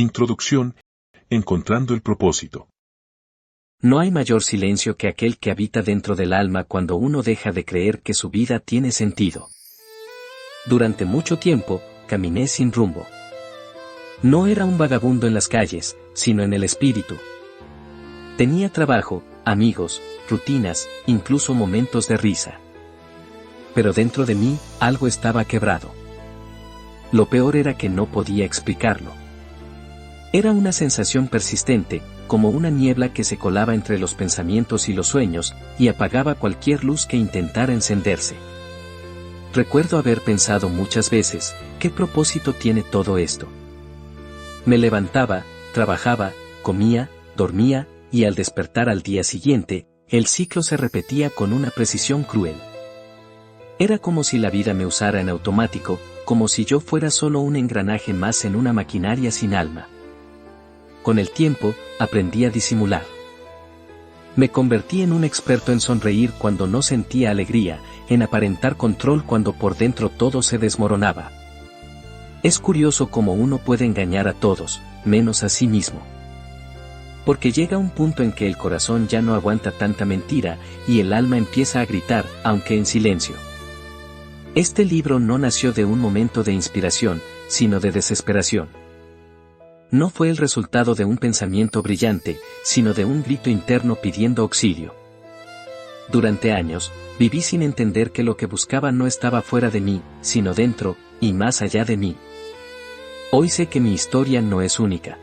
Introducción. Encontrando el propósito. No hay mayor silencio que aquel que habita dentro del alma cuando uno deja de creer que su vida tiene sentido. Durante mucho tiempo, caminé sin rumbo. No era un vagabundo en las calles, sino en el espíritu. Tenía trabajo, amigos, rutinas, incluso momentos de risa. Pero dentro de mí, algo estaba quebrado. Lo peor era que no podía explicarlo. Era una sensación persistente, como una niebla que se colaba entre los pensamientos y los sueños, y apagaba cualquier luz que intentara encenderse. Recuerdo haber pensado muchas veces, ¿qué propósito tiene todo esto? Me levantaba, trabajaba, comía, dormía, y al despertar al día siguiente, el ciclo se repetía con una precisión cruel. Era como si la vida me usara en automático, como si yo fuera solo un engranaje más en una maquinaria sin alma. Con el tiempo, aprendí a disimular. Me convertí en un experto en sonreír cuando no sentía alegría, en aparentar control cuando por dentro todo se desmoronaba. Es curioso cómo uno puede engañar a todos, menos a sí mismo. Porque llega un punto en que el corazón ya no aguanta tanta mentira, y el alma empieza a gritar, aunque en silencio. Este libro no nació de un momento de inspiración, sino de desesperación. No fue el resultado de un pensamiento brillante, sino de un grito interno pidiendo auxilio. Durante años, viví sin entender que lo que buscaba no estaba fuera de mí, sino dentro, y más allá de mí. Hoy sé que mi historia no es única.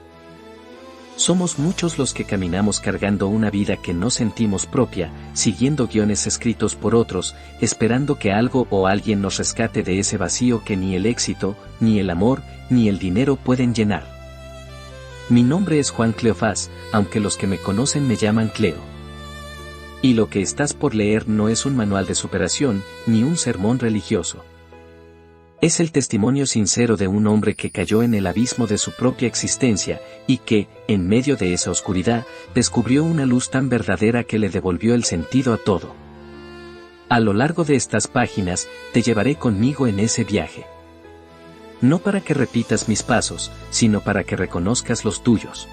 Somos muchos los que caminamos cargando una vida que no sentimos propia, siguiendo guiones escritos por otros, esperando que algo o alguien nos rescate de ese vacío que ni el éxito, ni el amor, ni el dinero pueden llenar. Mi nombre es Juan Cleofás, aunque los que me conocen me llaman Cleo. Y lo que estás por leer no es un manual de superación, ni un sermón religioso. Es el testimonio sincero de un hombre que cayó en el abismo de su propia existencia, y que, en medio de esa oscuridad, descubrió una luz tan verdadera que le devolvió el sentido a todo. A lo largo de estas páginas, te llevaré conmigo en ese viaje. No para que repitas mis pasos, sino para que reconozcas los tuyos.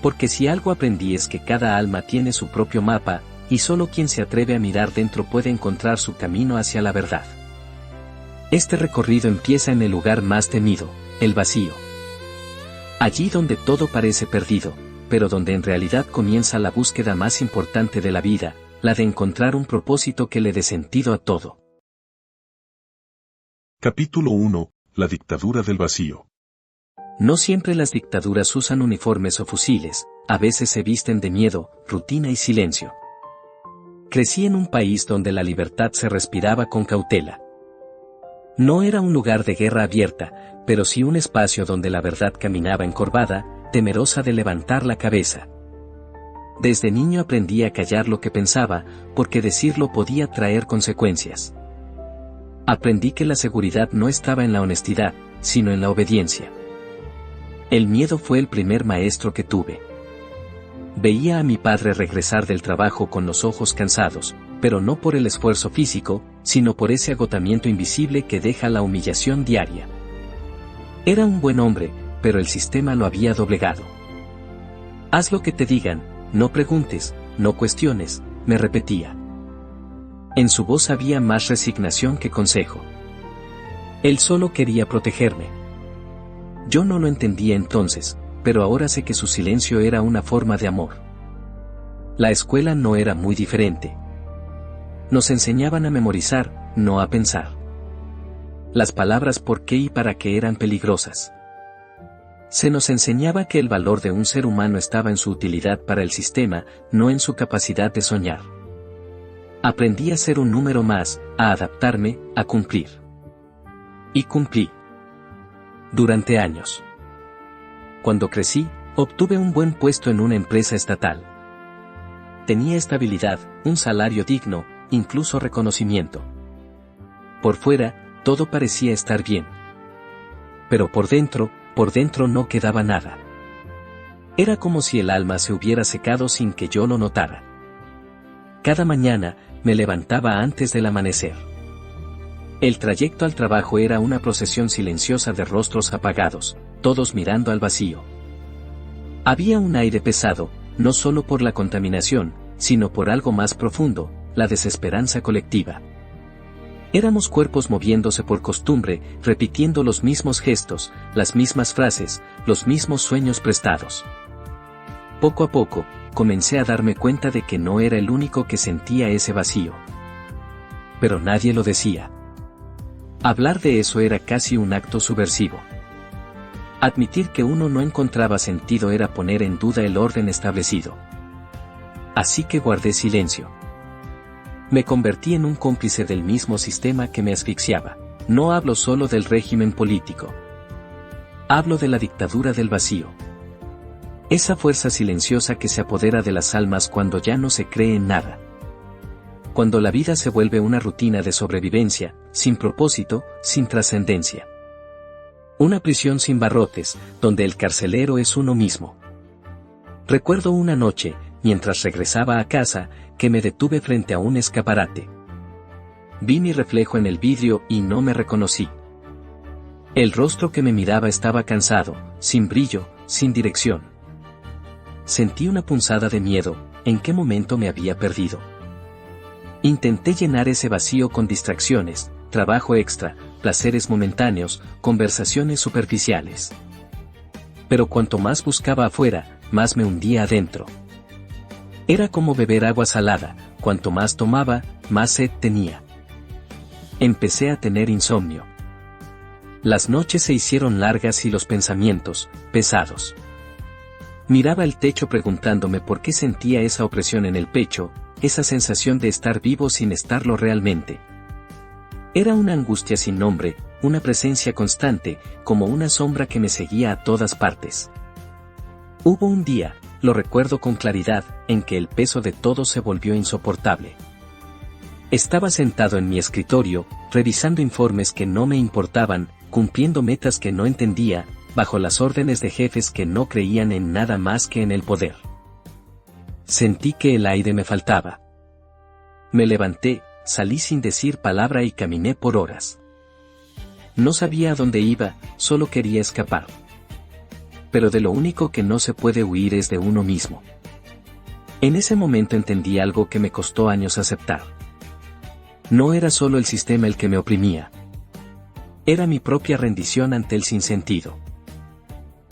Porque si algo aprendí es que cada alma tiene su propio mapa, y solo quien se atreve a mirar dentro puede encontrar su camino hacia la verdad. Este recorrido empieza en el lugar más temido, el vacío. Allí donde todo parece perdido, pero donde en realidad comienza la búsqueda más importante de la vida, la de encontrar un propósito que le dé sentido a todo. Capítulo 1. La dictadura del vacío. No siempre las dictaduras usan uniformes o fusiles, a veces se visten de miedo, rutina y silencio. Crecí en un país donde la libertad se respiraba con cautela. No era un lugar de guerra abierta, pero sí un espacio donde la verdad caminaba encorvada, temerosa de levantar la cabeza. Desde niño aprendí a callar lo que pensaba, porque decirlo podía traer consecuencias. Aprendí que la seguridad no estaba en la honestidad, sino en la obediencia. El miedo fue el primer maestro que tuve. Veía a mi padre regresar del trabajo con los ojos cansados, pero no por el esfuerzo físico, sino por ese agotamiento invisible que deja la humillación diaria. Era un buen hombre, pero el sistema lo había doblegado. Haz lo que te digan, no preguntes, no cuestiones, me repetía. En su voz había más resignación que consejo. Él solo quería protegerme. Yo no lo entendía entonces, pero ahora sé que su silencio era una forma de amor. La escuela no era muy diferente. Nos enseñaban a memorizar, no a pensar. Las palabras por qué y para qué eran peligrosas. Se nos enseñaba que el valor de un ser humano estaba en su utilidad para el sistema, no en su capacidad de soñar. Aprendí a ser un número más, a adaptarme, a cumplir. Y cumplí. Durante años. Cuando crecí, obtuve un buen puesto en una empresa estatal. Tenía estabilidad, un salario digno, incluso reconocimiento. Por fuera, todo parecía estar bien. Pero por dentro no quedaba nada. Era como si el alma se hubiera secado sin que yo lo notara. Cada mañana, me levantaba antes del amanecer. El trayecto al trabajo era una procesión silenciosa de rostros apagados, todos mirando al vacío. Había un aire pesado, no solo por la contaminación, sino por algo más profundo, la desesperanza colectiva. Éramos cuerpos moviéndose por costumbre, repitiendo los mismos gestos, las mismas frases, los mismos sueños prestados. Poco a poco, comencé a darme cuenta de que no era el único que sentía ese vacío. Pero nadie lo decía. Hablar de eso era casi un acto subversivo. Admitir que uno no encontraba sentido era poner en duda el orden establecido. Así que guardé silencio. Me convertí en un cómplice del mismo sistema que me asfixiaba. No hablo solo del régimen político. Hablo de la dictadura del vacío. Esa fuerza silenciosa que se apodera de las almas cuando ya no se cree en nada. Cuando la vida se vuelve una rutina de sobrevivencia, sin propósito, sin trascendencia. Una prisión sin barrotes, donde el carcelero es uno mismo. Recuerdo una noche, mientras regresaba a casa, que me detuve frente a un escaparate. Vi mi reflejo en el vidrio y no me reconocí. El rostro que me miraba estaba cansado, sin brillo, sin dirección. Sentí una punzada de miedo. ¿En qué momento me había perdido? Intenté llenar ese vacío con distracciones, trabajo extra, placeres momentáneos, conversaciones superficiales. Pero cuanto más buscaba afuera, más me hundía adentro. Era como beber agua salada, cuanto más tomaba, más sed tenía. Empecé a tener insomnio. Las noches se hicieron largas y los pensamientos, pesados. Miraba el techo preguntándome por qué sentía esa opresión en el pecho, esa sensación de estar vivo sin estarlo realmente. Era una angustia sin nombre, una presencia constante, como una sombra que me seguía a todas partes. Hubo un día, lo recuerdo con claridad, en que el peso de todo se volvió insoportable. Estaba sentado en mi escritorio, revisando informes que no me importaban, cumpliendo metas que no entendía, bajo las órdenes de jefes que no creían en nada más que en el poder. Sentí que el aire me faltaba. Me levanté, salí sin decir palabra y caminé por horas. No sabía a dónde iba, solo quería escapar. Pero de lo único que no se puede huir es de uno mismo. En ese momento entendí algo que me costó años aceptar. No era solo el sistema el que me oprimía. Era mi propia rendición ante el sinsentido.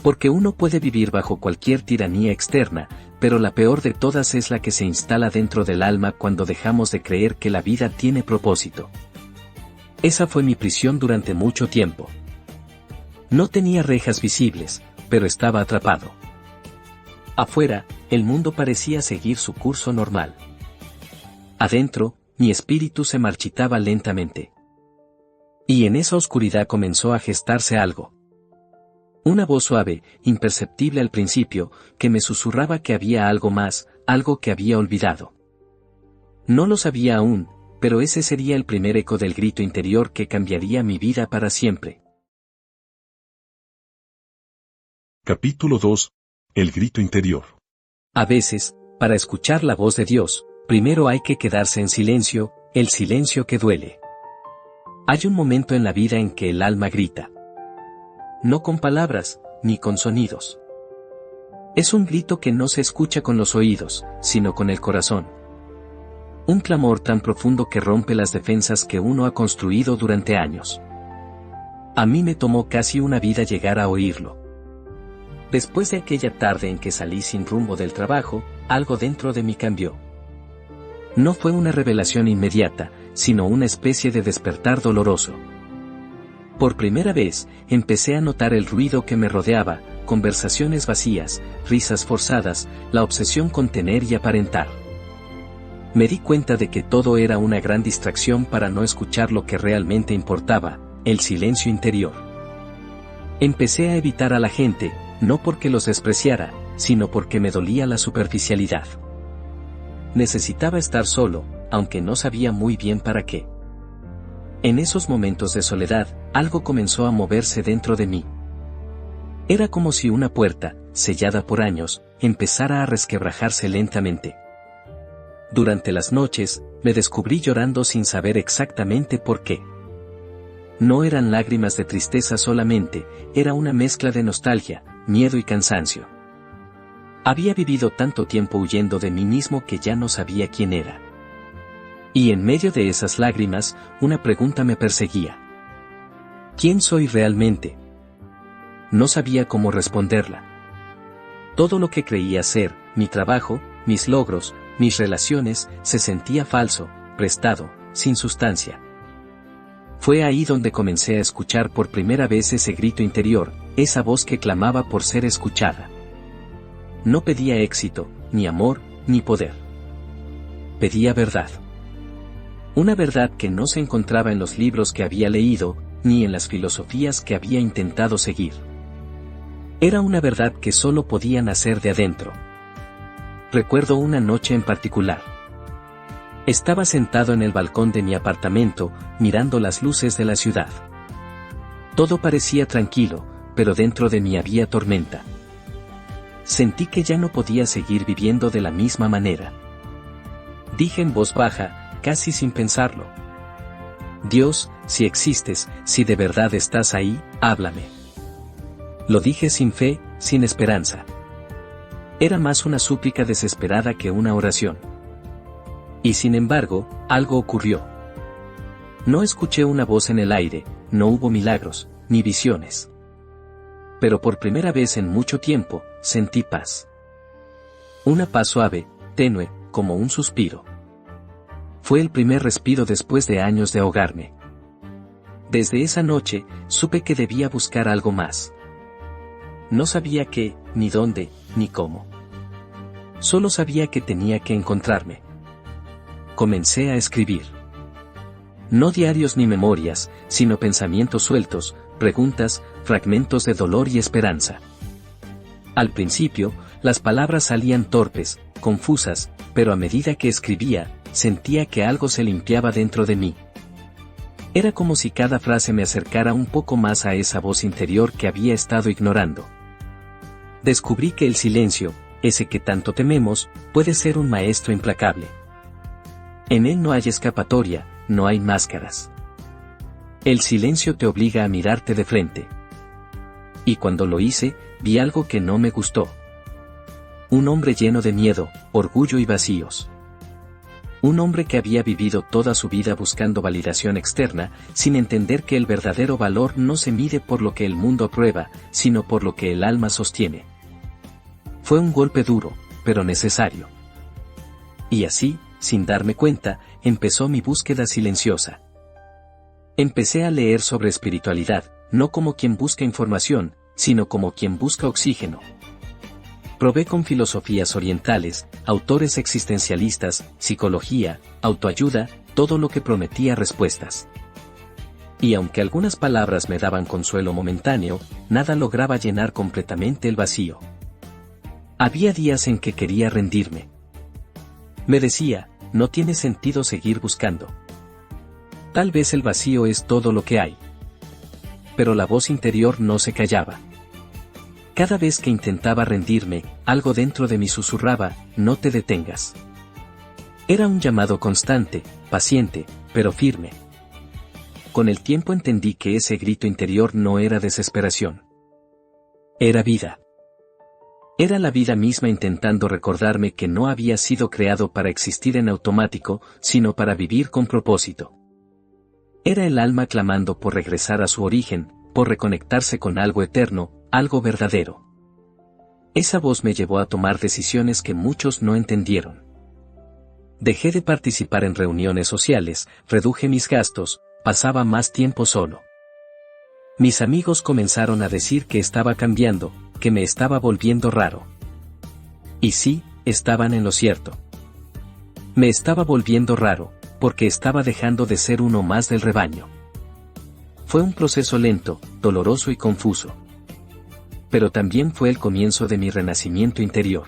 Porque uno puede vivir bajo cualquier tiranía externa, pero la peor de todas es la que se instala dentro del alma cuando dejamos de creer que la vida tiene propósito. Esa fue mi prisión durante mucho tiempo. No tenía rejas visibles, pero estaba atrapado. Afuera, el mundo parecía seguir su curso normal. Adentro, mi espíritu se marchitaba lentamente. Y en esa oscuridad comenzó a gestarse algo. Una voz suave, imperceptible al principio, que me susurraba que había algo más, algo que había olvidado. No lo sabía aún, pero ese sería el primer eco del grito interior que cambiaría mi vida para siempre. Capítulo 2. El grito interior. A veces, para escuchar la voz de Dios, primero hay que quedarse en silencio, el silencio que duele. Hay un momento en la vida en que el alma grita. No con palabras, ni con sonidos. Es un grito que no se escucha con los oídos, sino con el corazón. Un clamor tan profundo que rompe las defensas que uno ha construido durante años. A mí me tomó casi una vida llegar a oírlo. Después de aquella tarde en que salí sin rumbo del trabajo, algo dentro de mí cambió. No fue una revelación inmediata, sino una especie de despertar doloroso. Por primera vez, empecé a notar el ruido que me rodeaba, conversaciones vacías, risas forzadas, la obsesión con tener y aparentar. Me di cuenta de que todo era una gran distracción para no escuchar lo que realmente importaba, el silencio interior. Empecé a evitar a la gente, no porque los despreciara, sino porque me dolía la superficialidad. Necesitaba estar solo, aunque no sabía muy bien para qué. En esos momentos de soledad, algo comenzó a moverse dentro de mí. Era como si una puerta, sellada por años, empezara a resquebrajarse lentamente. Durante las noches, me descubrí llorando sin saber exactamente por qué. No eran lágrimas de tristeza solamente, era una mezcla de nostalgia, miedo y cansancio. Había vivido tanto tiempo huyendo de mí mismo que ya no sabía quién era. Y en medio de esas lágrimas, una pregunta me perseguía. ¿Quién soy realmente? No sabía cómo responderla. Todo lo que creía ser, mi trabajo, mis logros, mis relaciones, se sentía falso, prestado, sin sustancia. Fue ahí donde comencé a escuchar por primera vez ese grito interior, esa voz que clamaba por ser escuchada. No pedía éxito, ni amor, ni poder. Pedía verdad. Una verdad que no se encontraba en los libros que había leído, ni en las filosofías que había intentado seguir. Era una verdad que solo podía nacer de adentro. Recuerdo una noche en particular. Estaba sentado en el balcón de mi apartamento, mirando las luces de la ciudad. Todo parecía tranquilo, pero dentro de mí había tormenta. Sentí que ya no podía seguir viviendo de la misma manera. Dije en voz baja, casi sin pensarlo: Dios, si existes, si de verdad estás ahí, háblame. Lo dije sin fe, sin esperanza. Era más una súplica desesperada que una oración. Y sin embargo, algo ocurrió. No escuché una voz en el aire, no hubo milagros, ni visiones. Pero por primera vez en mucho tiempo, sentí paz. Una paz suave, tenue, como un suspiro. Fue el primer respiro después de años de ahogarme. Desde esa noche, supe que debía buscar algo más. No sabía qué, ni dónde, ni cómo. Solo sabía que tenía que encontrarme. Comencé a escribir. No diarios ni memorias, sino pensamientos sueltos, preguntas, fragmentos de dolor y esperanza. Al principio, las palabras salían torpes, confusas, pero a medida que escribía, sentía que algo se limpiaba dentro de mí. Era como si cada frase me acercara un poco más a esa voz interior que había estado ignorando. Descubrí que el silencio, ese que tanto tememos, puede ser un maestro implacable. En él no hay escapatoria, no hay máscaras. El silencio te obliga a mirarte de frente. Y cuando lo hice, vi algo que no me gustó. Un hombre lleno de miedo, orgullo y vacíos. Un hombre que había vivido toda su vida buscando validación externa, sin entender que el verdadero valor no se mide por lo que el mundo aprueba, sino por lo que el alma sostiene. Fue un golpe duro, pero necesario. Y así, sin darme cuenta, empezó mi búsqueda silenciosa. Empecé a leer sobre espiritualidad, no como quien busca información, sino como quien busca oxígeno. Probé con filosofías orientales, autores existencialistas, psicología, autoayuda, todo lo que prometía respuestas. Y aunque algunas palabras me daban consuelo momentáneo, nada lograba llenar completamente el vacío. Había días en que quería rendirme. Me decía, no tiene sentido seguir buscando. Tal vez el vacío es todo lo que hay. Pero la voz interior no se callaba. Cada vez que intentaba rendirme, algo dentro de mí susurraba, no te detengas. Era un llamado constante, paciente, pero firme. Con el tiempo entendí que ese grito interior no era desesperación. Era vida. Era la vida misma intentando recordarme que no había sido creado para existir en automático, sino para vivir con propósito. Era el alma clamando por regresar a su origen, por reconectarse con algo eterno, algo verdadero. Esa voz me llevó a tomar decisiones que muchos no entendieron. Dejé de participar en reuniones sociales, reduje mis gastos, pasaba más tiempo solo. Mis amigos comenzaron a decir que estaba cambiando, que me estaba volviendo raro. Y sí, estaban en lo cierto. Me estaba volviendo raro, porque estaba dejando de ser uno más del rebaño. Fue un proceso lento, doloroso y confuso. Pero también fue el comienzo de mi renacimiento interior.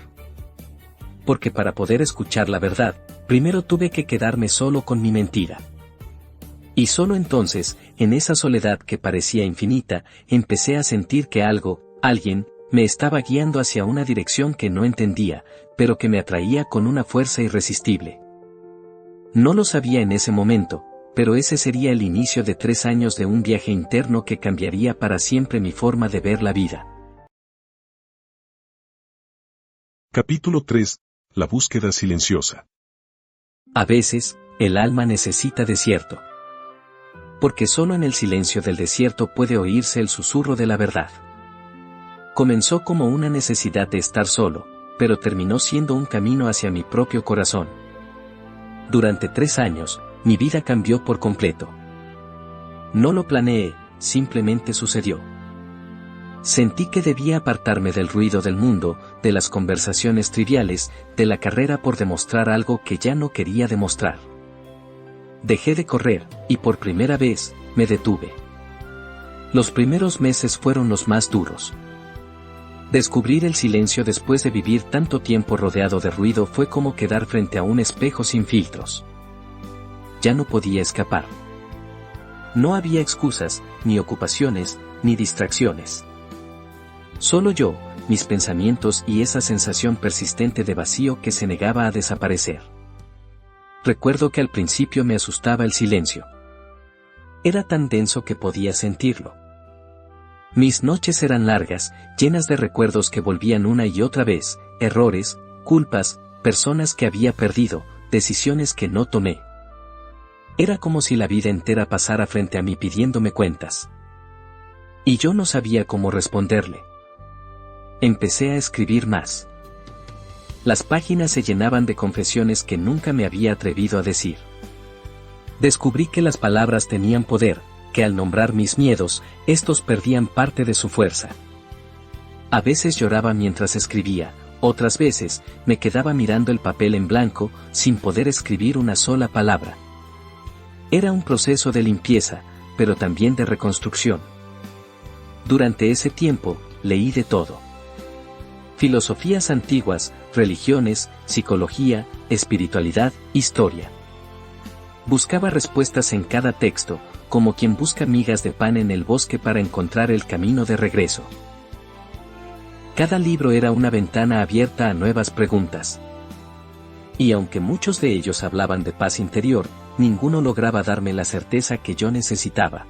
Porque para poder escuchar la verdad, primero tuve que quedarme solo con mi mentira. Y solo entonces, en esa soledad que parecía infinita, empecé a sentir que alguien, me estaba guiando hacia una dirección que no entendía, pero que me atraía con una fuerza irresistible. No lo sabía en ese momento, pero ese sería el inicio de 3 años de un viaje interno que cambiaría para siempre mi forma de ver la vida. Capítulo 3. La búsqueda silenciosa. A veces, el alma necesita desierto. Porque solo en el silencio del desierto puede oírse el susurro de la verdad. Comenzó como una necesidad de estar solo, pero terminó siendo un camino hacia mi propio corazón. Durante 3 años, mi vida cambió por completo. No lo planeé, simplemente sucedió. Sentí que debía apartarme del ruido del mundo, de las conversaciones triviales, de la carrera por demostrar algo que ya no quería demostrar. Dejé de correr, y por primera vez, me detuve. Los primeros meses fueron los más duros. Descubrir el silencio después de vivir tanto tiempo rodeado de ruido fue como quedar frente a un espejo sin filtros. Ya no podía escapar. No había excusas, ni ocupaciones, ni distracciones. Solo yo, mis pensamientos y esa sensación persistente de vacío que se negaba a desaparecer. Recuerdo que al principio me asustaba el silencio. Era tan denso que podía sentirlo. Mis noches eran largas, llenas de recuerdos que volvían una y otra vez, errores, culpas, personas que había perdido, decisiones que no tomé. Era como si la vida entera pasara frente a mí pidiéndome cuentas. Y yo no sabía cómo responderle. Empecé a escribir más. Las páginas se llenaban de confesiones que nunca me había atrevido a decir. Descubrí que las palabras tenían poder, que al nombrar mis miedos, estos perdían parte de su fuerza. A veces lloraba mientras escribía, otras veces, me quedaba mirando el papel en blanco, sin poder escribir una sola palabra. Era un proceso de limpieza, pero también de reconstrucción. Durante ese tiempo, leí de todo. Filosofías antiguas, religiones, psicología, espiritualidad, historia. Buscaba respuestas en cada texto, como quien busca migas de pan en el bosque para encontrar el camino de regreso. Cada libro era una ventana abierta a nuevas preguntas. Y aunque muchos de ellos hablaban de paz interior, ninguno lograba darme la certeza que yo necesitaba.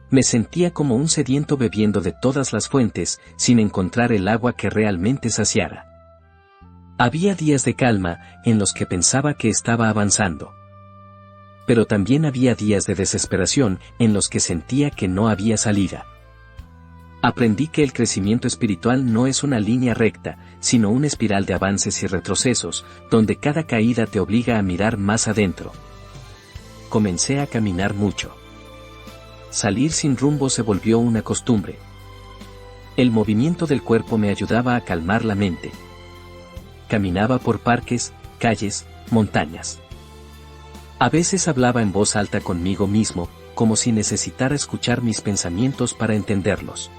Me sentía como un sediento bebiendo de todas las fuentes, sin encontrar el agua que realmente saciara. Había días de calma, en los que pensaba que estaba avanzando. Pero también había días de desesperación, en los que sentía que no había salida. Aprendí que el crecimiento espiritual no es una línea recta, sino una espiral de avances y retrocesos, donde cada caída te obliga a mirar más adentro. Comencé a caminar mucho. Salir sin rumbo se volvió una costumbre. El movimiento del cuerpo me ayudaba a calmar la mente. Caminaba por parques, calles, montañas. A veces hablaba en voz alta conmigo mismo, como si necesitara escuchar mis pensamientos para entenderlos.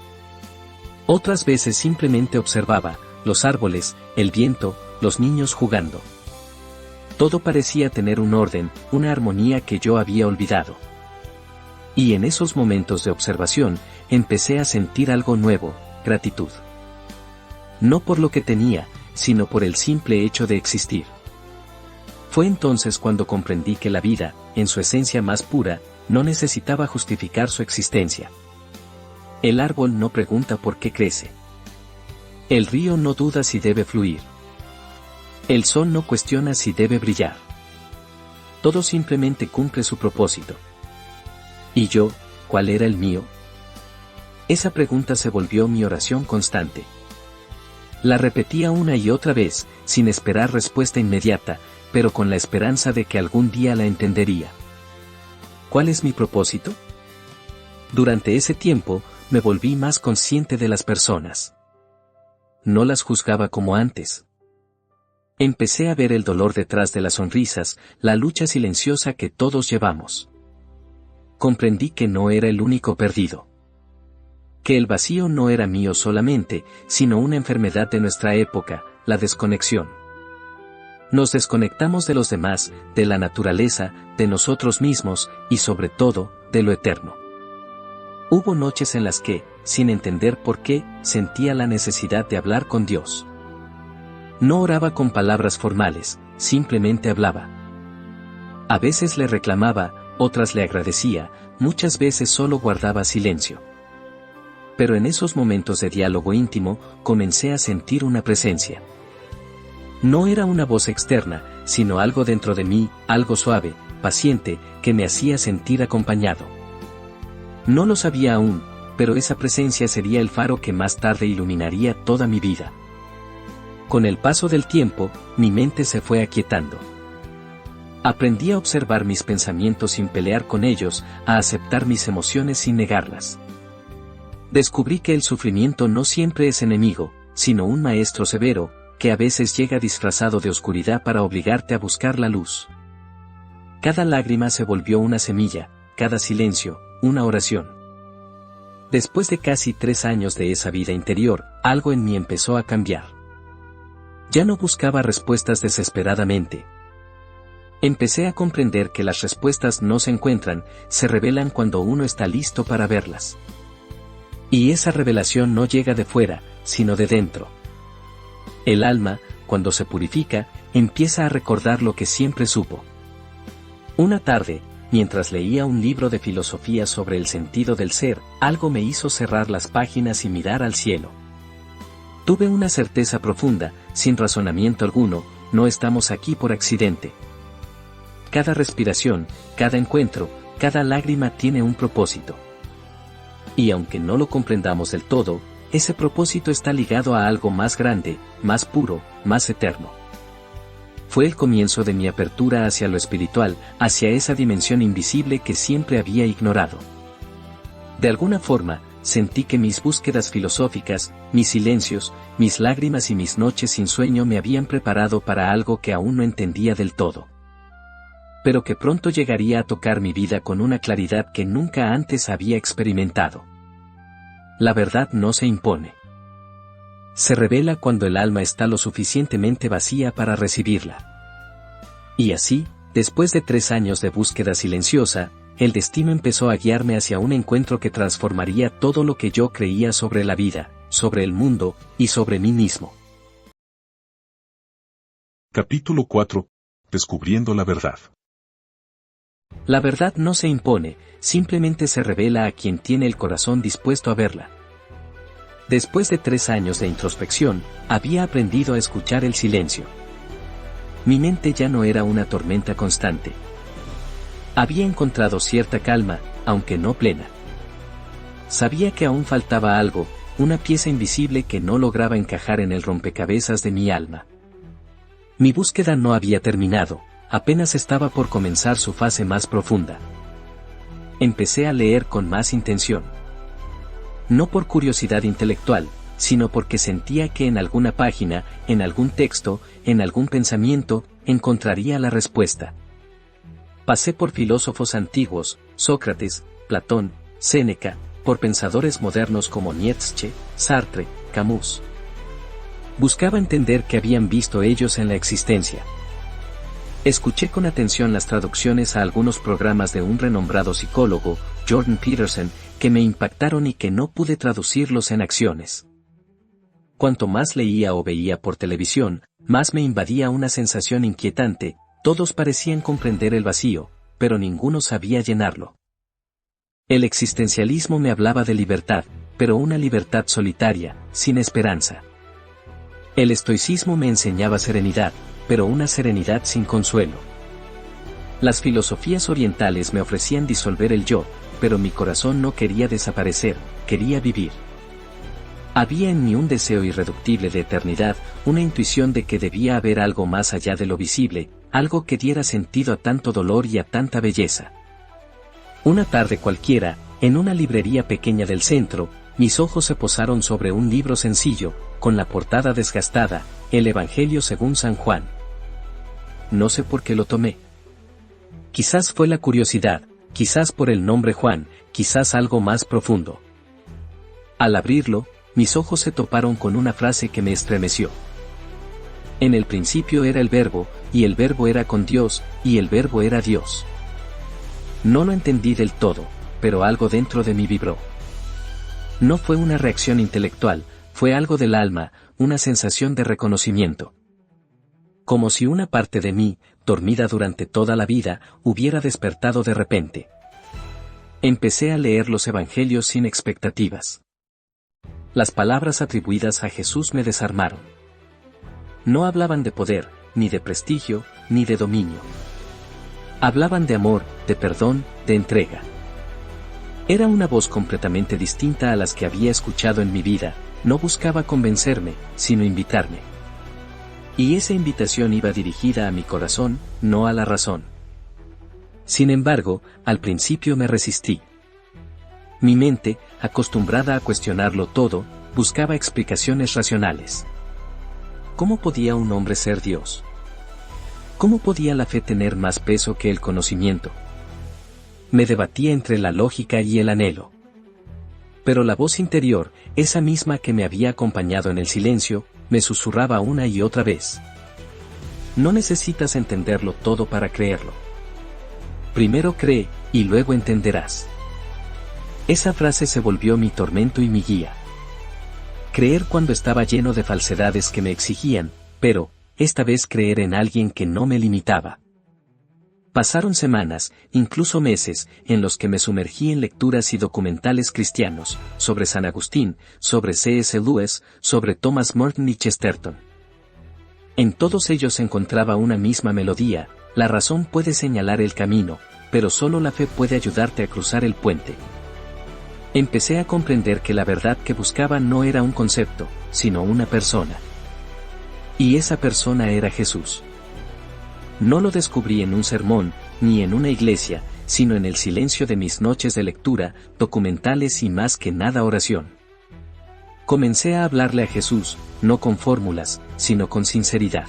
Otras veces simplemente observaba, los árboles, el viento, los niños jugando. Todo parecía tener un orden, una armonía que yo había olvidado. Y en esos momentos de observación, empecé a sentir algo nuevo, gratitud. No por lo que tenía, sino por el simple hecho de existir. Fue entonces cuando comprendí que la vida, en su esencia más pura, no necesitaba justificar su existencia. El árbol no pregunta por qué crece. El río no duda si debe fluir. El sol no cuestiona si debe brillar. Todo simplemente cumple su propósito. ¿Y yo, cuál era el mío? Esa pregunta se volvió mi oración constante. La repetía una y otra vez, sin esperar respuesta inmediata, pero con la esperanza de que algún día la entendería. ¿Cuál es mi propósito? Durante ese tiempo, me volví más consciente de las personas. No las juzgaba como antes. Empecé a ver el dolor detrás de las sonrisas, la lucha silenciosa que todos llevamos. Comprendí que no era el único perdido. Que el vacío no era mío solamente, sino una enfermedad de nuestra época, la desconexión. Nos desconectamos de los demás, de la naturaleza, de nosotros mismos, y sobre todo, de lo eterno. Hubo noches en las que, sin entender por qué, sentía la necesidad de hablar con Dios. No oraba con palabras formales, simplemente hablaba. A veces le reclamaba, otras le agradecía, muchas veces solo guardaba silencio. Pero en esos momentos de diálogo íntimo, comencé a sentir una presencia. No era una voz externa, sino algo dentro de mí, algo suave, paciente, que me hacía sentir acompañado. No lo sabía aún, pero esa presencia sería el faro que más tarde iluminaría toda mi vida. Con el paso del tiempo, mi mente se fue aquietando. Aprendí a observar mis pensamientos sin pelear con ellos, a aceptar mis emociones sin negarlas. Descubrí que el sufrimiento no siempre es enemigo, sino un maestro severo, que a veces llega disfrazado de oscuridad para obligarte a buscar la luz. Cada lágrima se volvió una semilla, cada silencio, una oración. Después de casi 3 años de esa vida interior, algo en mí empezó a cambiar. Ya no buscaba respuestas desesperadamente. Empecé a comprender que las respuestas no se encuentran, se revelan cuando uno está listo para verlas. Y esa revelación no llega de fuera, sino de dentro. El alma, cuando se purifica, empieza a recordar lo que siempre supo. Una tarde, mientras leía un libro de filosofía sobre el sentido del ser, algo me hizo cerrar las páginas y mirar al cielo. Tuve una certeza profunda, sin razonamiento alguno, no estamos aquí por accidente. Cada respiración, cada encuentro, cada lágrima tiene un propósito. Y aunque no lo comprendamos del todo, ese propósito está ligado a algo más grande, más puro, más eterno. Fue el comienzo de mi apertura hacia lo espiritual, hacia esa dimensión invisible que siempre había ignorado. De alguna forma, sentí que mis búsquedas filosóficas, mis silencios, mis lágrimas y mis noches sin sueño me habían preparado para algo que aún no entendía del todo. Pero que pronto llegaría a tocar mi vida con una claridad que nunca antes había experimentado. La verdad no se impone. Se revela cuando el alma está lo suficientemente vacía para recibirla. Y así, después de 3 años de búsqueda silenciosa, el destino empezó a guiarme hacia un encuentro que transformaría todo lo que yo creía sobre la vida, sobre el mundo, y sobre mí mismo. Capítulo 4. Descubriendo la verdad. La verdad no se impone, simplemente se revela a quien tiene el corazón dispuesto a verla. Después de 3 años de introspección, había aprendido a escuchar el silencio. Mi mente ya no era una tormenta constante. Había encontrado cierta calma, aunque no plena. Sabía que aún faltaba algo, una pieza invisible que no lograba encajar en el rompecabezas de mi alma. Mi búsqueda no había terminado, apenas estaba por comenzar su fase más profunda. Empecé a leer con más intención. No por curiosidad intelectual, sino porque sentía que en alguna página, en algún texto, en algún pensamiento, encontraría la respuesta. Pasé por filósofos antiguos, Sócrates, Platón, Séneca, por pensadores modernos como Nietzsche, Sartre, Camus. Buscaba entender qué habían visto ellos en la existencia. Escuché con atención las traducciones a algunos programas de un renombrado psicólogo, Jordan Peterson, que me impactaron y que no pude traducirlos en acciones. Cuanto más leía o veía por televisión, más me invadía una sensación inquietante, todos parecían comprender el vacío, pero ninguno sabía llenarlo. El existencialismo me hablaba de libertad, pero una libertad solitaria, sin esperanza. El estoicismo me enseñaba serenidad, pero una serenidad sin consuelo. Las filosofías orientales me ofrecían disolver el yo, pero mi corazón no quería desaparecer, quería vivir. Había en mí un deseo irreductible de eternidad, una intuición de que debía haber algo más allá de lo visible, algo que diera sentido a tanto dolor y a tanta belleza. Una tarde cualquiera, en una librería pequeña del centro, mis ojos se posaron sobre un libro sencillo, con la portada desgastada, El Evangelio según San Juan. No sé por qué lo tomé. Quizás fue la curiosidad, quizás por el nombre Juan, quizás algo más profundo. Al abrirlo, mis ojos se toparon con una frase que me estremeció. En el principio era el Verbo, y el Verbo era con Dios, y el Verbo era Dios. No lo entendí del todo, pero algo dentro de mí vibró. No fue una reacción intelectual, fue algo del alma, una sensación de reconocimiento. Como si una parte de mí, dormida durante toda la vida, hubiera despertado de repente. Empecé a leer los evangelios sin expectativas. Las palabras atribuidas a Jesús me desarmaron. No hablaban de poder, ni de prestigio, ni de dominio. Hablaban de amor, de perdón, de entrega. Era una voz completamente distinta a las que había escuchado en mi vida, no buscaba convencerme, sino invitarme. Y esa invitación iba dirigida a mi corazón, no a la razón. Sin embargo, al principio me resistí. Mi mente, acostumbrada a cuestionarlo todo, buscaba explicaciones racionales. ¿Cómo podía un hombre ser Dios? ¿Cómo podía la fe tener más peso que el conocimiento? Me debatía entre la lógica y el anhelo. Pero la voz interior, esa misma que me había acompañado en el silencio, me susurraba una y otra vez. No necesitas entenderlo todo para creerlo. Primero cree, y luego entenderás. Esa frase se volvió mi tormento y mi guía. Creer cuando estaba lleno de falsedades que me exigían, pero, esta vez creer en alguien que no me limitaba. Pasaron semanas, incluso meses, en los que me sumergí en lecturas y documentales cristianos, sobre San Agustín, sobre C.S. Lewis, sobre Thomas Merton y Chesterton. En todos ellos encontraba una misma melodía: la razón puede señalar el camino, pero solo la fe puede ayudarte a cruzar el puente. Empecé a comprender que la verdad que buscaba no era un concepto, sino una persona. Y esa persona era Jesús. No lo descubrí en un sermón, ni en una iglesia, sino en el silencio de mis noches de lectura, documentales y más que nada oración. Comencé a hablarle a Jesús, no con fórmulas, sino con sinceridad.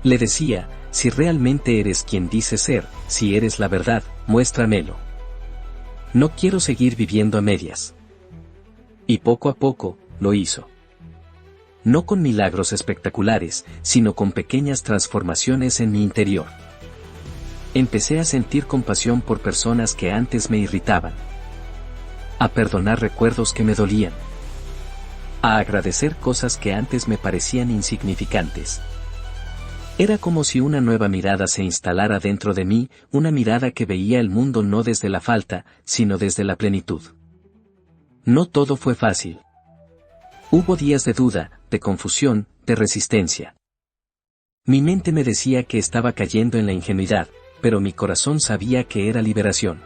Le decía: si realmente eres quien dices ser, si eres la verdad, muéstramelo. No quiero seguir viviendo a medias. Y poco a poco, lo hizo. No con milagros espectaculares, sino con pequeñas transformaciones en mi interior. Empecé a sentir compasión por personas que antes me irritaban. A perdonar recuerdos que me dolían. A agradecer cosas que antes me parecían insignificantes. Era como si una nueva mirada se instalara dentro de mí, una mirada que veía el mundo no desde la falta, sino desde la plenitud. No todo fue fácil. Hubo días de duda, de confusión, de resistencia. Mi mente me decía que estaba cayendo en la ingenuidad, pero mi corazón sabía que era liberación.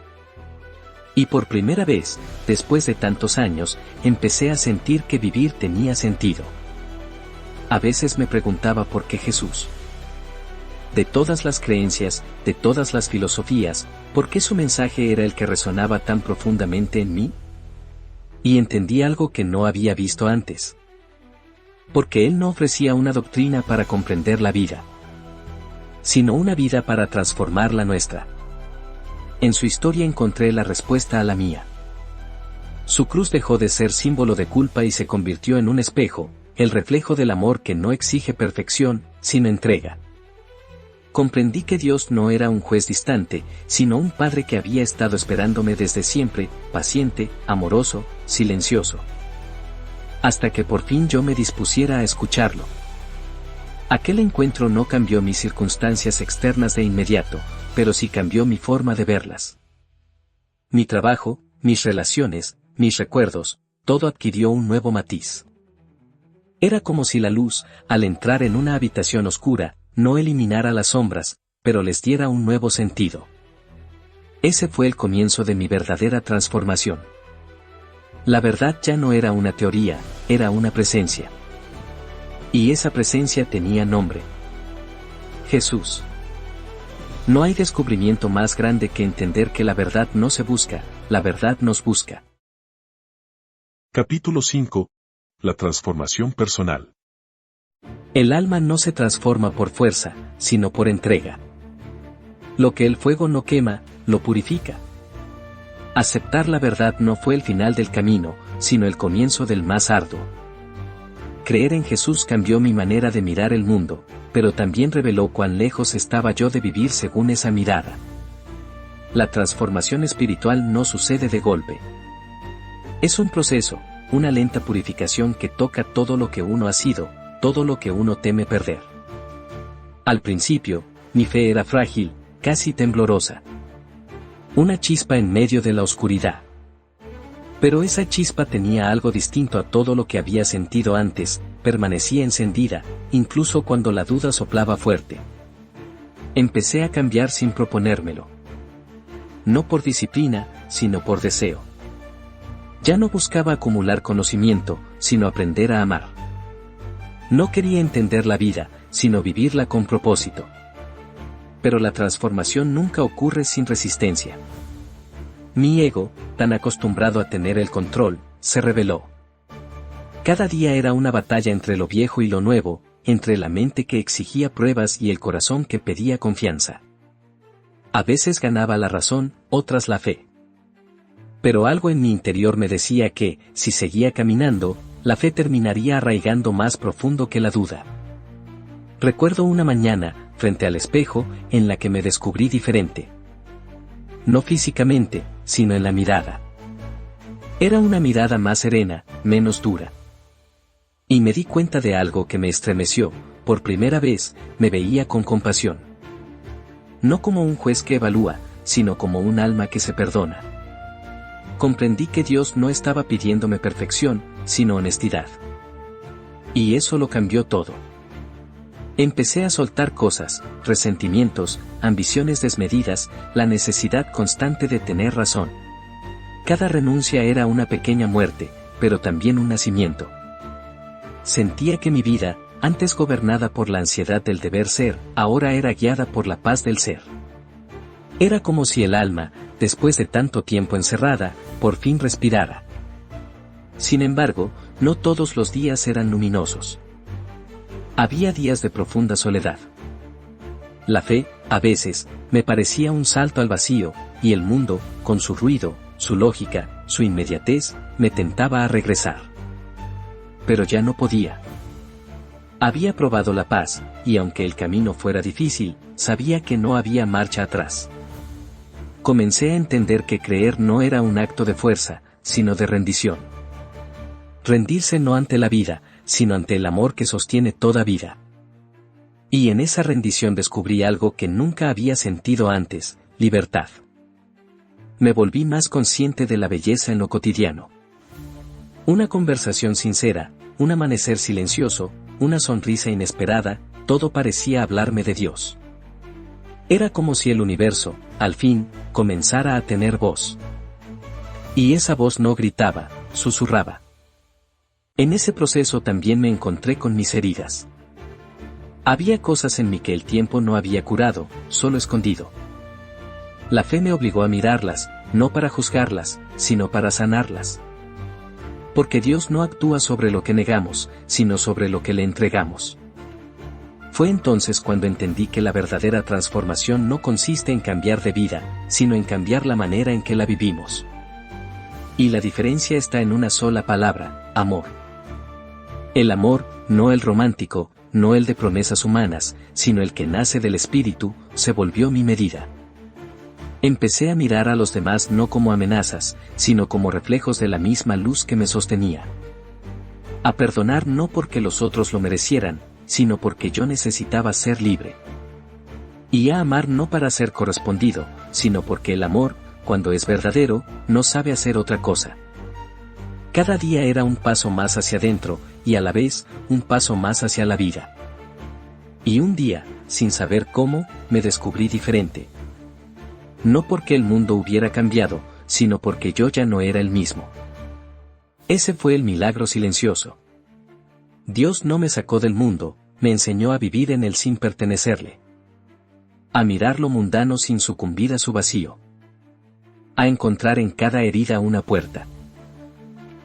Y por primera vez, después de tantos años, empecé a sentir que vivir tenía sentido. A veces me preguntaba por qué Jesús. De todas las creencias, de todas las filosofías, ¿por qué su mensaje era el que resonaba tan profundamente en mí? Y entendí algo que no había visto antes. Porque él no ofrecía una doctrina para comprender la vida, sino una vida para transformar la nuestra. En su historia encontré la respuesta a la mía. Su cruz dejó de ser símbolo de culpa y se convirtió en un espejo, el reflejo del amor que no exige perfección, sino entrega. Comprendí que Dios no era un juez distante, sino un Padre que había estado esperándome desde siempre, paciente, amoroso, silencioso. Hasta que por fin yo me dispusiera a escucharlo. Aquel encuentro no cambió mis circunstancias externas de inmediato, pero sí cambió mi forma de verlas. Mi trabajo, mis relaciones, mis recuerdos, todo adquirió un nuevo matiz. Era como si la luz, al entrar en una habitación oscura, no eliminara las sombras, pero les diera un nuevo sentido. Ese fue el comienzo de mi verdadera transformación. La verdad ya no era una teoría, era una presencia. Y esa presencia tenía nombre: Jesús. No hay descubrimiento más grande que entender que la verdad no se busca, la verdad nos busca. Capítulo 5. La transformación personal. El alma no se transforma por fuerza, sino por entrega. Lo que el fuego no quema, lo purifica. Aceptar la verdad no fue el final del camino, sino el comienzo del más arduo. Creer en Jesús cambió mi manera de mirar el mundo, pero también reveló cuán lejos estaba yo de vivir según esa mirada. La transformación espiritual no sucede de golpe. Es un proceso, una lenta purificación que toca todo lo que uno ha sido, todo lo que uno teme perder. Al principio, mi fe era frágil, casi temblorosa. Una chispa en medio de la oscuridad. Pero esa chispa tenía algo distinto a todo lo que había sentido antes, permanecía encendida, incluso cuando la duda soplaba fuerte. Empecé a cambiar sin proponérmelo. No por disciplina, sino por deseo. Ya no buscaba acumular conocimiento, sino aprender a amar. No quería entender la vida, sino vivirla con propósito. Pero la transformación nunca ocurre sin resistencia. Mi ego, tan acostumbrado a tener el control, se rebeló. Cada día era una batalla entre lo viejo y lo nuevo, entre la mente que exigía pruebas y el corazón que pedía confianza. A veces ganaba la razón, otras la fe. Pero algo en mi interior me decía que, si seguía caminando, la fe terminaría arraigando más profundo que la duda. Recuerdo una mañana, frente al espejo, en la que me descubrí diferente. No físicamente, sino en la mirada. Era una mirada más serena, menos dura. Y me di cuenta de algo que me estremeció, por primera vez, me veía con compasión. No como un juez que evalúa, sino como un alma que se perdona. Comprendí que Dios no estaba pidiéndome perfección, sino honestidad. Y eso lo cambió todo. Empecé a soltar cosas, resentimientos, ambiciones desmedidas, la necesidad constante de tener razón. Cada renuncia era una pequeña muerte, pero también un nacimiento. Sentía que mi vida, antes gobernada por la ansiedad del deber ser, ahora era guiada por la paz del ser. Era como si el alma, después de tanto tiempo encerrada, por fin respirara. Sin embargo, no todos los días eran luminosos. Había días de profunda soledad. La fe, a veces, me parecía un salto al vacío, y el mundo, con su ruido, su lógica, su inmediatez, me tentaba a regresar. Pero ya no podía. Había probado la paz, y aunque el camino fuera difícil, sabía que no había marcha atrás. Comencé a entender que creer no era un acto de fuerza, sino de rendición. Rendirse no ante la vida, sino ante el amor que sostiene toda vida. Y en esa rendición descubrí algo que nunca había sentido antes, libertad. Me volví más consciente de la belleza en lo cotidiano. Una conversación sincera, un amanecer silencioso, una sonrisa inesperada, todo parecía hablarme de Dios. Era como si el universo, al fin, comenzara a tener voz. Y esa voz no gritaba, susurraba. En ese proceso también me encontré con mis heridas. Había cosas en mí que el tiempo no había curado, solo escondido. La fe me obligó a mirarlas, no para juzgarlas, sino para sanarlas. Porque Dios no actúa sobre lo que negamos, sino sobre lo que le entregamos. Fue entonces cuando entendí que la verdadera transformación no consiste en cambiar de vida, sino en cambiar la manera en que la vivimos. Y la diferencia está en una sola palabra, amor. El amor, no el romántico, no el de promesas humanas, sino el que nace del espíritu, se volvió mi medida. Empecé a mirar a los demás no como amenazas, sino como reflejos de la misma luz que me sostenía. A perdonar no porque los otros lo merecieran, sino porque yo necesitaba ser libre. Y a amar no para ser correspondido, sino porque el amor, cuando es verdadero, no sabe hacer otra cosa. Cada día era un paso más hacia adentro, y a la vez, un paso más hacia la vida. Y un día, sin saber cómo, me descubrí diferente. No porque el mundo hubiera cambiado, sino porque yo ya no era el mismo. Ese fue el milagro silencioso. Dios no me sacó del mundo, me enseñó a vivir en él sin pertenecerle. A mirar lo mundano sin sucumbir a su vacío. A encontrar en cada herida una puerta.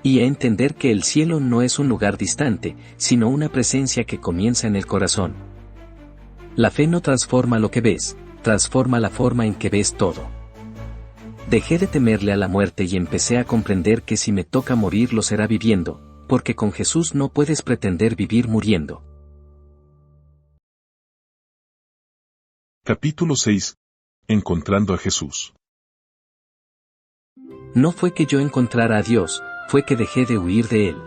Y a entender que el cielo no es un lugar distante, sino una presencia que comienza en el corazón. La fe no transforma lo que ves, transforma la forma en que ves todo. Dejé de temerle a la muerte y empecé a comprender que si me toca morir lo será viviendo, porque con Jesús no puedes pretender vivir muriendo. Capítulo 6. Encontrando a Jesús. No fue que yo encontrara a Dios, fue que dejé de huir de Él.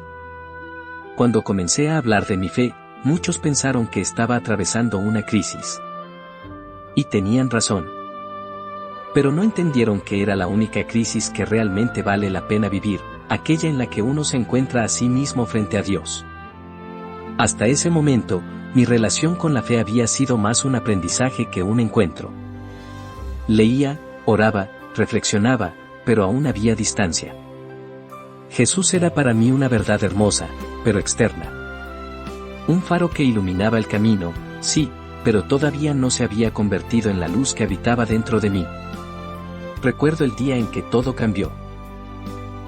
Cuando comencé a hablar de mi fe, muchos pensaron que estaba atravesando una crisis. Y tenían razón. Pero no entendieron que era la única crisis que realmente vale la pena vivir, aquella en la que uno se encuentra a sí mismo frente a Dios. Hasta ese momento, mi relación con la fe había sido más un aprendizaje que un encuentro. Leía, oraba, reflexionaba, pero aún había distancia. Jesús era para mí una verdad hermosa, pero externa. Un faro que iluminaba el camino, sí, pero todavía no se había convertido en la luz que habitaba dentro de mí. Recuerdo el día en que todo cambió.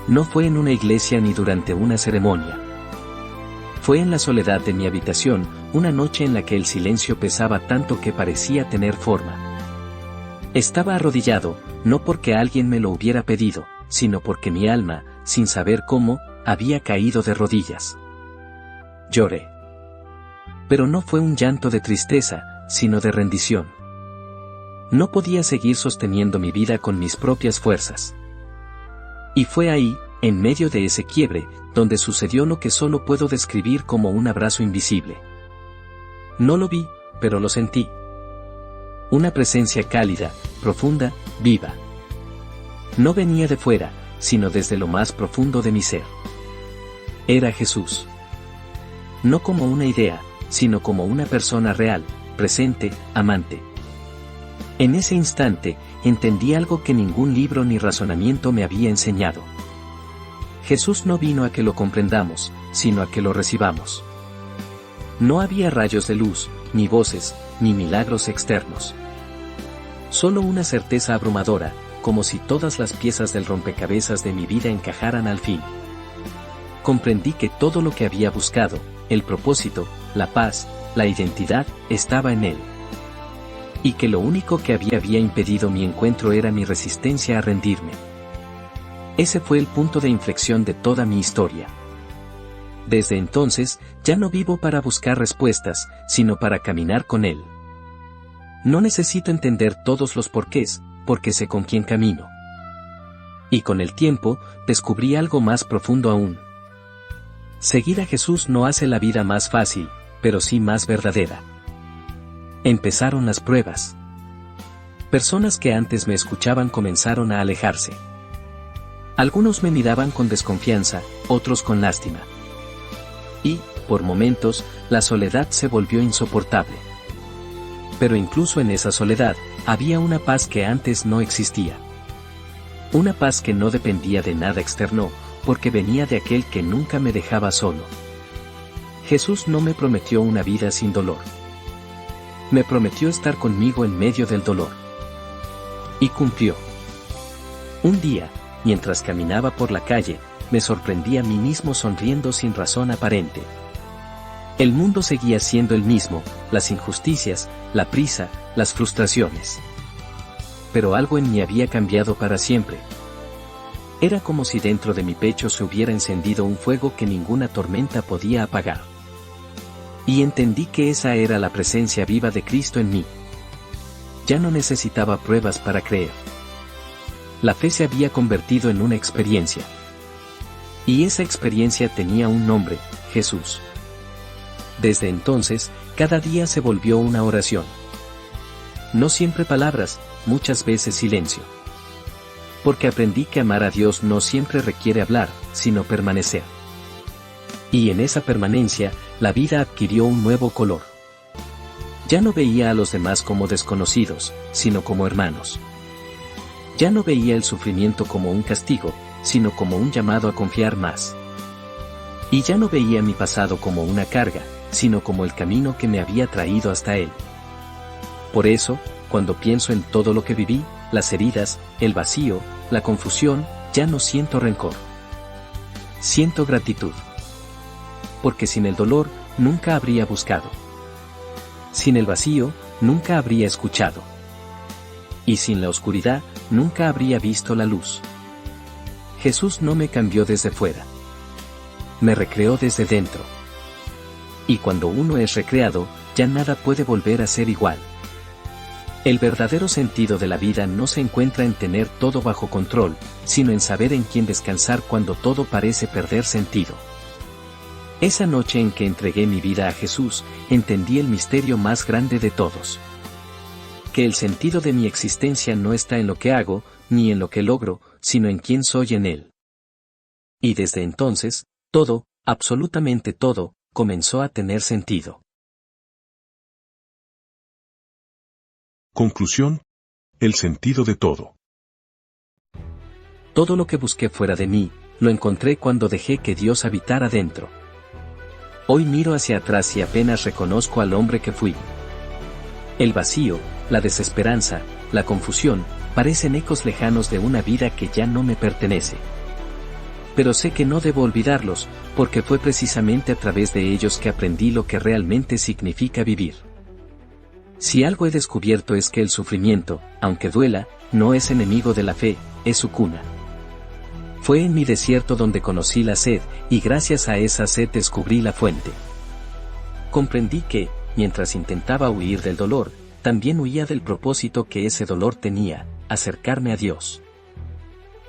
No fue en una iglesia ni durante una ceremonia. Fue en la soledad de mi habitación, una noche en la que el silencio pesaba tanto que parecía tener forma. Estaba arrodillado, no porque alguien me lo hubiera pedido, sino porque mi alma, sin saber cómo, había caído de rodillas. Lloré. Pero no fue un llanto de tristeza, sino de rendición. No podía seguir sosteniendo mi vida con mis propias fuerzas. Y fue ahí, en medio de ese quiebre, donde sucedió lo que solo puedo describir como un abrazo invisible. No lo vi, pero lo sentí. Una presencia cálida, profunda, viva. No venía de fuera, sino desde lo más profundo de mi ser. Era Jesús. No como una idea, sino como una persona real, presente, amante. En ese instante, entendí algo que ningún libro ni razonamiento me había enseñado. Jesús no vino a que lo comprendamos, sino a que lo recibamos. No había rayos de luz, ni voces, ni milagros externos. Solo una certeza abrumadora, como si todas las piezas del rompecabezas de mi vida encajaran al fin. Comprendí que todo lo que había buscado, el propósito, la paz, la identidad, estaba en Él. Y que lo único que había impedido mi encuentro era mi resistencia a rendirme. Ese fue el punto de inflexión de toda mi historia. Desde entonces, ya no vivo para buscar respuestas, sino para caminar con Él. No necesito entender todos los porqués, porque sé con quién camino. Y con el tiempo, descubrí algo más profundo aún. Seguir a Jesús no hace la vida más fácil, pero sí más verdadera. Empezaron las pruebas. Personas que antes me escuchaban comenzaron a alejarse. Algunos me miraban con desconfianza, otros con lástima. Y, por momentos, la soledad se volvió insoportable. Pero incluso en esa soledad, había una paz que antes no existía. Una paz que no dependía de nada externo, porque venía de aquel que nunca me dejaba solo. Jesús no me prometió una vida sin dolor. Me prometió estar conmigo en medio del dolor. Y cumplió. Un día, mientras caminaba por la calle, me sorprendí a mí mismo sonriendo sin razón aparente. El mundo seguía siendo el mismo, las injusticias, la prisa, las frustraciones. Pero algo en mí había cambiado para siempre. Era como si dentro de mi pecho se hubiera encendido un fuego que ninguna tormenta podía apagar. Y entendí que esa era la presencia viva de Cristo en mí. Ya no necesitaba pruebas para creer. La fe se había convertido en una experiencia. Y esa experiencia tenía un nombre, Jesús. Desde entonces, cada día se volvió una oración. No siempre palabras, muchas veces silencio. Porque aprendí que amar a Dios no siempre requiere hablar, sino permanecer. Y en esa permanencia, la vida adquirió un nuevo color. Ya no veía a los demás como desconocidos, sino como hermanos. Ya no veía el sufrimiento como un castigo, sino como un llamado a confiar más. Y ya no veía mi pasado como una carga, sino como el camino que me había traído hasta Él. Por eso, cuando pienso en todo lo que viví, las heridas, el vacío, la confusión, ya no siento rencor. Siento gratitud. Porque sin el dolor, nunca habría buscado. Sin el vacío, nunca habría escuchado. Y sin la oscuridad, nunca habría visto la luz. Jesús no me cambió desde fuera. Me recreó desde dentro. Y cuando uno es recreado, ya nada puede volver a ser igual. El verdadero sentido de la vida no se encuentra en tener todo bajo control, sino en saber en quién descansar cuando todo parece perder sentido. Esa noche en que entregué mi vida a Jesús, entendí el misterio más grande de todos. que el sentido de mi existencia no está en lo que hago, ni en lo que logro, sino en quién soy en él. Y desde entonces, todo, absolutamente todo, comenzó a tener sentido. Conclusión. El sentido de todo. Todo lo que busqué fuera de mí, lo encontré cuando dejé que Dios habitara dentro. Hoy miro hacia atrás y apenas reconozco al hombre que fui. El vacío, la desesperanza, la confusión, parecen ecos lejanos de una vida que ya no me pertenece. Pero sé que no debo olvidarlos, porque fue precisamente a través de ellos que aprendí lo que realmente significa vivir. Si algo he descubierto es que el sufrimiento, aunque duela, no es enemigo de la fe, es su cuna. Fue en mi desierto donde conocí la sed, y gracias a esa sed descubrí la fuente. Comprendí que, mientras intentaba huir del dolor, también huía del propósito que ese dolor tenía, acercarme a Dios.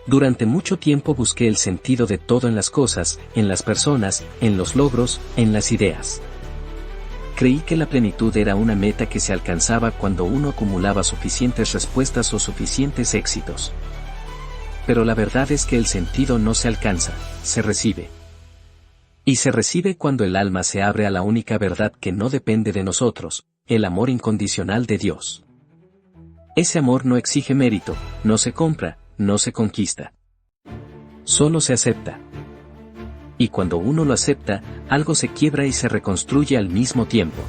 Durante mucho tiempo busqué el sentido de todo en las cosas, en las personas, en los logros, en las ideas. Creí que la plenitud era una meta que se alcanzaba cuando uno acumulaba suficientes respuestas o suficientes éxitos. Pero la verdad es que el sentido no se alcanza, se recibe. Y se recibe cuando el alma se abre a la única verdad que no depende de nosotros, el amor incondicional de Dios. Ese amor no exige mérito, no se compra, no se conquista. Solo se acepta. Y cuando uno lo acepta, algo se quiebra y se reconstruye al mismo tiempo.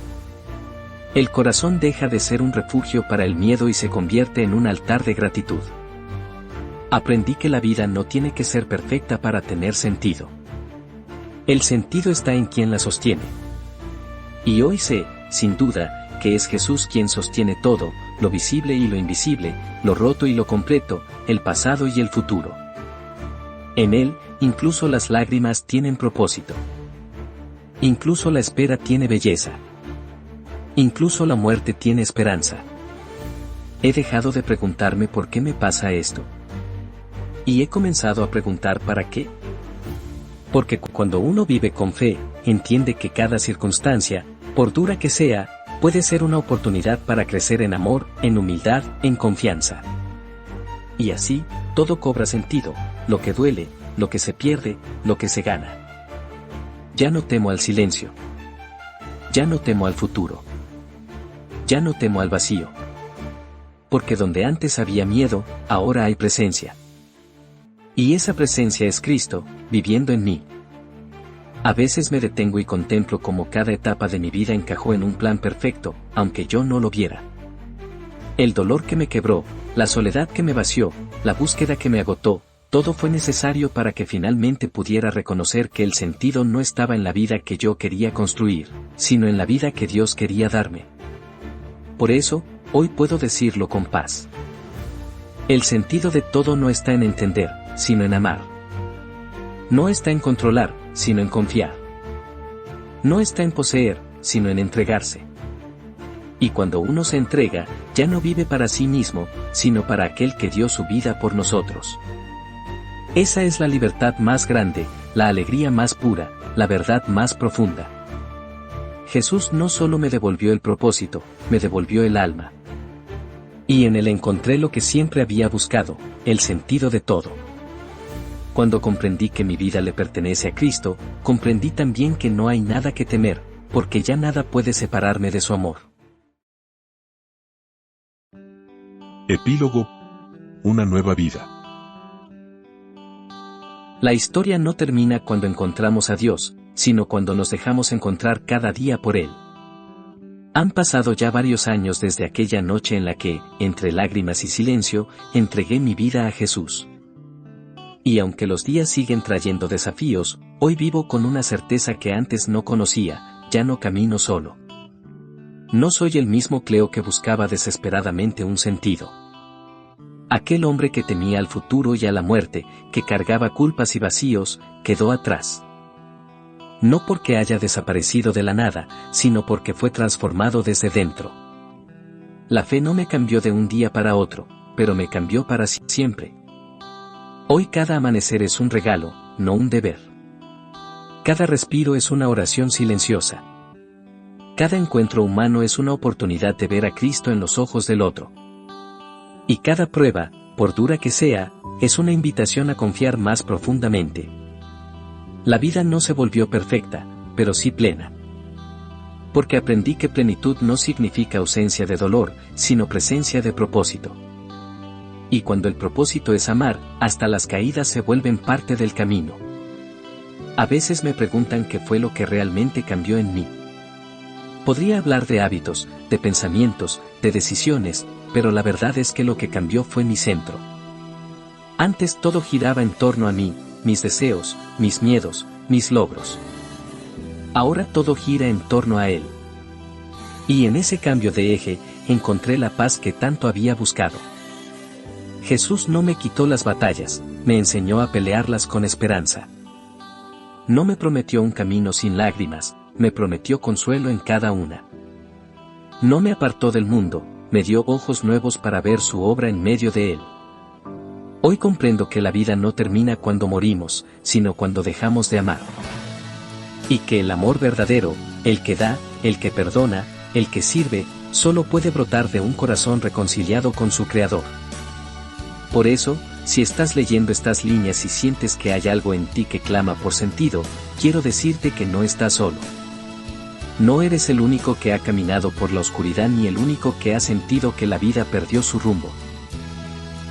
El corazón deja de ser un refugio para el miedo y se convierte en un altar de gratitud. Aprendí que la vida no tiene que ser perfecta para tener sentido. El sentido está en quien la sostiene. Y hoy sé, sin duda, que es Jesús quien sostiene todo, lo visible y lo invisible, lo roto y lo completo, el pasado y el futuro. En Él, incluso las lágrimas tienen propósito. Incluso la espera tiene belleza. Incluso la muerte tiene esperanza. He dejado de preguntarme por qué me pasa esto. Y he comenzado a preguntar ¿para qué? Porque cuando uno vive con fe, entiende que cada circunstancia, por dura que sea, puede ser una oportunidad para crecer en amor, en humildad, en confianza. Y así, todo cobra sentido, lo que duele, lo que se pierde, lo que se gana. Ya no temo al silencio. Ya no temo al futuro. Ya no temo al vacío. Porque donde antes había miedo, ahora hay presencia. Y esa presencia es Cristo, viviendo en mí. A veces me detengo y contemplo cómo cada etapa de mi vida encajó en un plan perfecto, aunque yo no lo viera. El dolor que me quebró, la soledad que me vació, la búsqueda que me agotó, todo fue necesario para que finalmente pudiera reconocer que el sentido no estaba en la vida que yo quería construir, sino en la vida que Dios quería darme. Por eso, hoy puedo decirlo con paz. El sentido de todo no está en entender, sino en amar. No está en controlar, sino en confiar. No está en poseer, sino en entregarse. Y cuando uno se entrega, ya no vive para sí mismo, sino para aquel que dio su vida por nosotros. Esa es la libertad más grande, la alegría más pura, la verdad más profunda. Jesús no solo me devolvió el propósito, me devolvió el alma. Y en él encontré lo que siempre había buscado, el sentido de todo. Cuando comprendí que mi vida le pertenece a Cristo, comprendí también que no hay nada que temer, porque ya nada puede separarme de su amor. Epílogo. Una nueva vida. La historia no termina cuando encontramos a Dios, sino cuando nos dejamos encontrar cada día por Él. Han pasado ya varios años desde aquella noche en la que, entre lágrimas y silencio, entregué mi vida a Jesús. Y aunque los días siguen trayendo desafíos, hoy vivo con una certeza que antes no conocía, ya no camino solo. No soy el mismo Cleo que buscaba desesperadamente un sentido. Aquel hombre que temía al futuro y a la muerte, que cargaba culpas y vacíos, quedó atrás. No porque haya desaparecido de la nada, sino porque fue transformado desde dentro. La fe no me cambió de un día para otro, pero me cambió para siempre. Hoy cada amanecer es un regalo, no un deber. Cada respiro es una oración silenciosa. Cada encuentro humano es una oportunidad de ver a Cristo en los ojos del otro. Y cada prueba, por dura que sea, es una invitación a confiar más profundamente. La vida no se volvió perfecta, pero sí plena. Porque aprendí que plenitud no significa ausencia de dolor, sino presencia de propósito. Y cuando el propósito es amar, hasta las caídas se vuelven parte del camino. A veces me preguntan qué fue lo que realmente cambió en mí. Podría hablar de hábitos, de pensamientos, de decisiones, pero la verdad es que lo que cambió fue mi centro. Antes todo giraba en torno a mí, mis deseos, mis miedos, mis logros. Ahora todo gira en torno a Él. Y en ese cambio de eje, encontré la paz que tanto había buscado. Jesús no me quitó las batallas, me enseñó a pelearlas con esperanza. No me prometió un camino sin lágrimas, me prometió consuelo en cada una. No me apartó del mundo, me dio ojos nuevos para ver su obra en medio de él. Hoy comprendo que la vida no termina cuando morimos, sino cuando dejamos de amar. Y que el amor verdadero, el que da, el que perdona, el que sirve, solo puede brotar de un corazón reconciliado con su Creador. Por eso, si estás leyendo estas líneas y sientes que hay algo en ti que clama por sentido, quiero decirte que no estás solo. No eres el único que ha caminado por la oscuridad ni el único que ha sentido que la vida perdió su rumbo.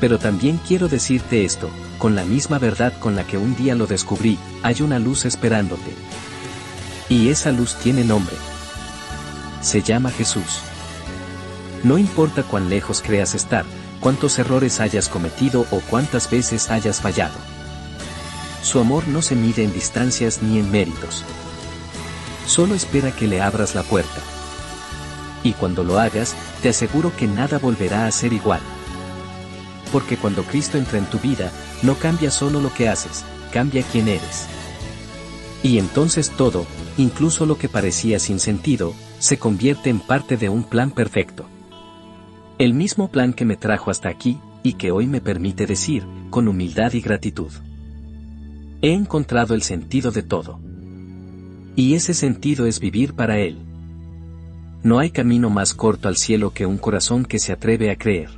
Pero también quiero decirte esto, con la misma verdad con la que un día lo descubrí, hay una luz esperándote. Y esa luz tiene nombre. Se llama Jesús. No importa cuán lejos creas estar, cuántos errores hayas cometido o cuántas veces hayas fallado. Su amor no se mide en distancias ni en méritos. Solo espera que le abras la puerta. Y cuando lo hagas, te aseguro que nada volverá a ser igual. Porque cuando Cristo entra en tu vida, no cambia solo lo que haces, cambia quién eres. Y entonces todo, incluso lo que parecía sin sentido, se convierte en parte de un plan perfecto. El mismo plan que me trajo hasta aquí, y que hoy me permite decir, con humildad y gratitud: he encontrado el sentido de todo. Y ese sentido es vivir para Él. No hay camino más corto al cielo que un corazón que se atreve a creer.